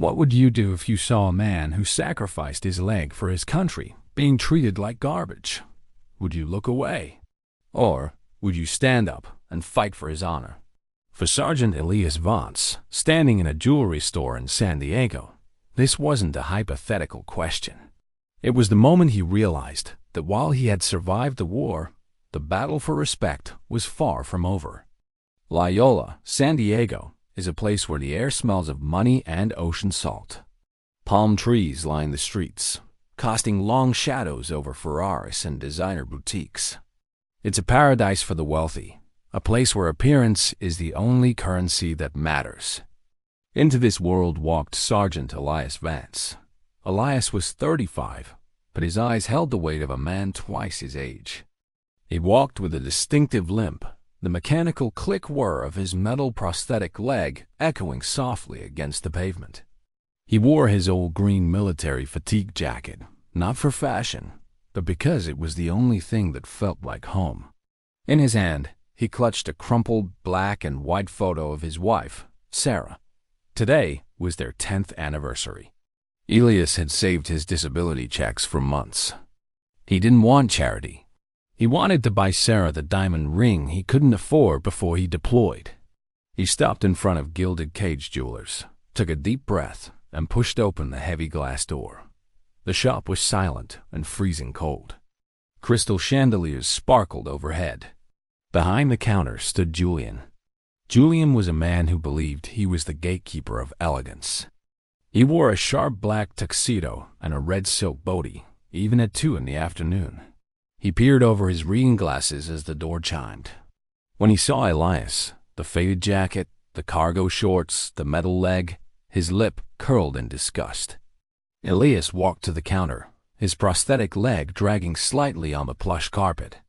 What would you do if you saw a man who sacrificed his leg for his country being treated like garbage? Would you look away? Or would you stand up and fight for his honor? For Sergeant Elias Vance, standing in a jewelry store in San Diego, this wasn't a hypothetical question. It was the moment he realized that while he had survived the war, the battle for respect was far from over. La Jolla, San Diego, is a place where the air smells of money and ocean salt. Palm trees line the streets, casting long shadows over Ferraris and designer boutiques. It's a paradise for the wealthy, a place where appearance is the only currency that matters. Into this world walked Sergeant Elias Vance. Elias was 35, but his eyes held the weight of a man twice his age. He walked with a distinctive limp, the mechanical click-whir of his metal prosthetic leg echoing softly against the pavement. He wore his old green military fatigue jacket, not for fashion, but because it was the only thing that felt like home. In his hand, he clutched a crumpled black and white photo of his wife, Sarah. Today was their 10th anniversary. Elias had saved his disability checks for months. He didn't want charity. He wanted to buy Sarah the diamond ring he couldn't afford before he deployed. He stopped in front of Gilded Cage Jewelers, took a deep breath, and pushed open the heavy glass door. The shop was silent and freezing cold. Crystal chandeliers sparkled overhead. Behind the counter stood Julian. Julian was a man who believed he was the gatekeeper of elegance. He wore a sharp black tuxedo and a red silk body, even at 2 in the afternoon. He peered over his reading glasses as the door chimed. When he saw Elias, the faded jacket, the cargo shorts, the metal leg, his lip curled in disgust. Elias walked to the counter, his prosthetic leg dragging slightly on the plush carpet.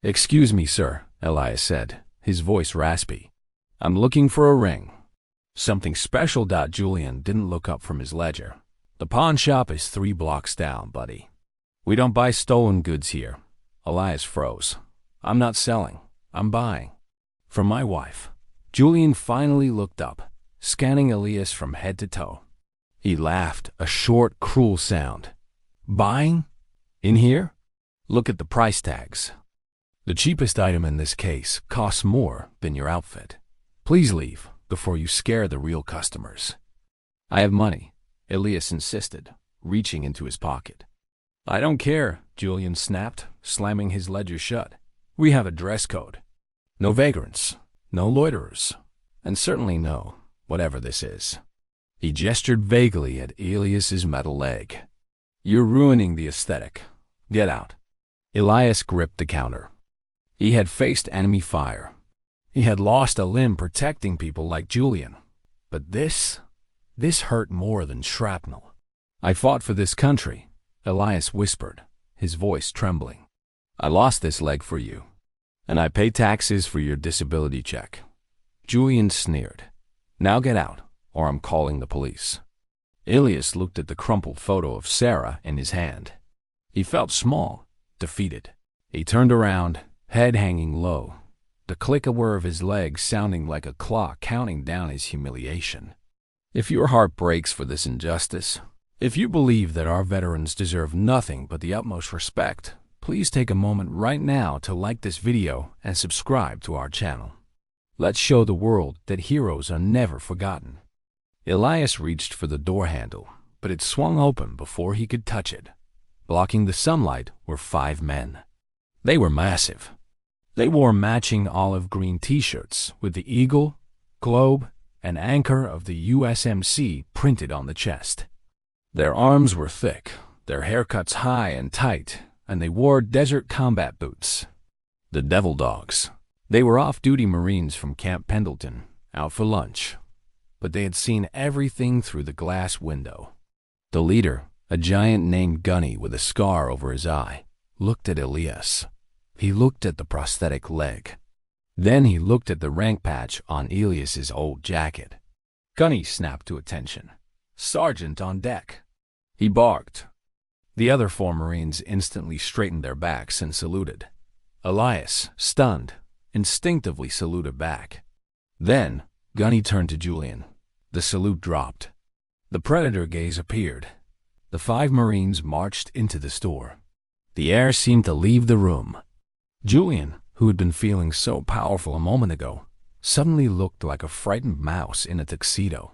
"Excuse me, sir," Elias said, his voice raspy. "I'm looking for a ring." "Something special?" Julian didn't look up from his ledger. "The pawn shop is 3 blocks down, buddy. We don't buy stolen goods here." Elias froze. "I'm not selling. I'm buying. For my wife." Julian finally looked up, scanning Elias from head to toe. He laughed, a short, cruel sound. "Buying? In here? Look at the price tags. The cheapest item in this case costs more than your outfit. Please leave before you scare the real customers." "I have money," Elias insisted, reaching into his pocket. "I don't care," Julian snapped, slamming his ledger shut. "We have a dress code. No vagrants, no loiterers, and certainly no whatever this is." He gestured vaguely at Elias's metal leg. "You're ruining the aesthetic. Get out." Elias gripped the counter. He had faced enemy fire. He had lost a limb protecting people like Julian. But this hurt more than shrapnel. "I fought for this country," Elias whispered, his voice trembling. "I lost this leg for you, and I pay taxes for your disability check." Julian sneered. "Now get out, or I'm calling the police." Elias looked at the crumpled photo of Sarah in his hand. He felt small, defeated. He turned around, head hanging low, the click-a-whir of his legs sounding like a clock counting down his humiliation. If your heart breaks for this injustice, if you believe that our veterans deserve nothing but the utmost respect, please take a moment right now to like this video and subscribe to our channel. Let's show the world that heroes are never forgotten. Elias reached for the door handle, but it swung open before he could touch it. Blocking the sunlight were 5 men. They were massive. They wore matching olive green t-shirts with the eagle, globe, and anchor of the USMC printed on the chest. Their arms were thick, their haircuts high and tight, and they wore desert combat boots. The Devil Dogs. They were off-duty Marines from Camp Pendleton, out for lunch. But they had seen everything through the glass window. The leader, a giant named Gunny with a scar over his eye, looked at Elias. He looked at the prosthetic leg. Then he looked at the rank patch on Elias's old jacket. Gunny snapped to attention. "Sergeant on deck." He barked. The other 4 Marines instantly straightened their backs and saluted. Elias, stunned, instinctively saluted back. Then Gunny turned to Julian. The salute dropped. The predator gaze appeared. The 5 Marines marched into the store. The air seemed to leave the room. Julian, who had been feeling so powerful a moment ago, suddenly looked like a frightened mouse in a tuxedo.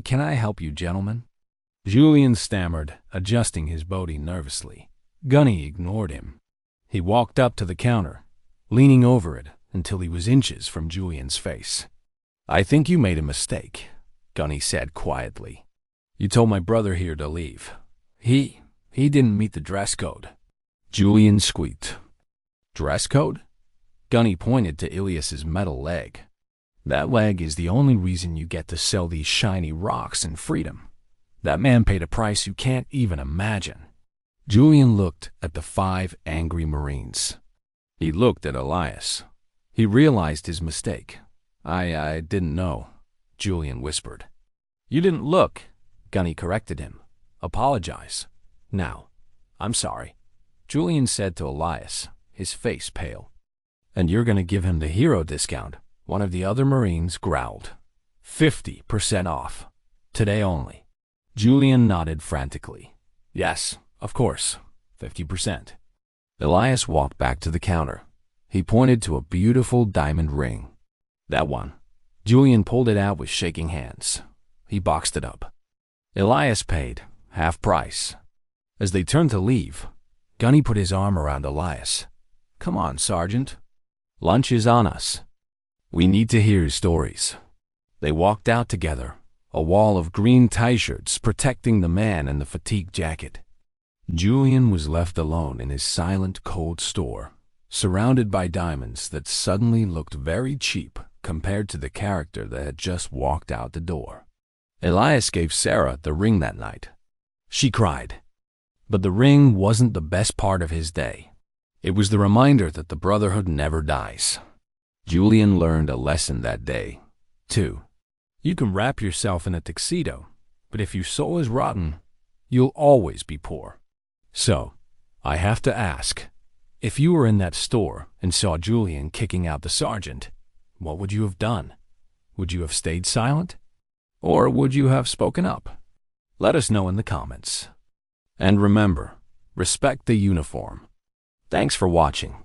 Can I help you, gentlemen?" Julian stammered, adjusting his body nervously. Gunny ignored him. He walked up to the counter, leaning over it until he was inches from Julian's face. "I think you made a mistake," Gunny said quietly. "You told my brother here to leave. He didn't meet the dress code." Julian squeaked. "Dress code?" Gunny pointed to Ilias's metal leg. "That leg is the only reason you get to sell these shiny rocks in freedom. That man paid a price you can't even imagine." Julian looked at the 5 angry Marines. He looked at Elias. He realized his mistake. I didn't know," Julian whispered. "You didn't look," Gunny corrected him. "Apologize. Now, I'm sorry," Julian said to Elias, his face pale. "And you're going to give him the hero discount," one of the other Marines growled. 50% off. Today only." Julian nodded frantically. "Yes, of course, 50%. Elias walked back to the counter. He pointed to a beautiful diamond ring. "That one." Julian pulled it out with shaking hands. He boxed it up. Elias paid, half price. As they turned to leave, Gunny put his arm around Elias. "Come on, Sergeant. Lunch is on us. We need to hear his stories." They walked out together, a wall of green tie-shirts protecting the man in the fatigue jacket. Julian was left alone in his silent, cold store, surrounded by diamonds that suddenly looked very cheap compared to the character that had just walked out the door. Elias gave Sarah the ring that night. She cried. But the ring wasn't the best part of his day. It was the reminder that the brotherhood never dies. Julian learned a lesson that day, too. You can wrap yourself in a tuxedo, but if your soul is rotten, you'll always be poor. So, I have to ask, if you were in that store and saw Julian kicking out the sergeant, what would you have done? Would you have stayed silent? Or would you have spoken up? Let us know in the comments. And remember, respect the uniform. Thanks for watching.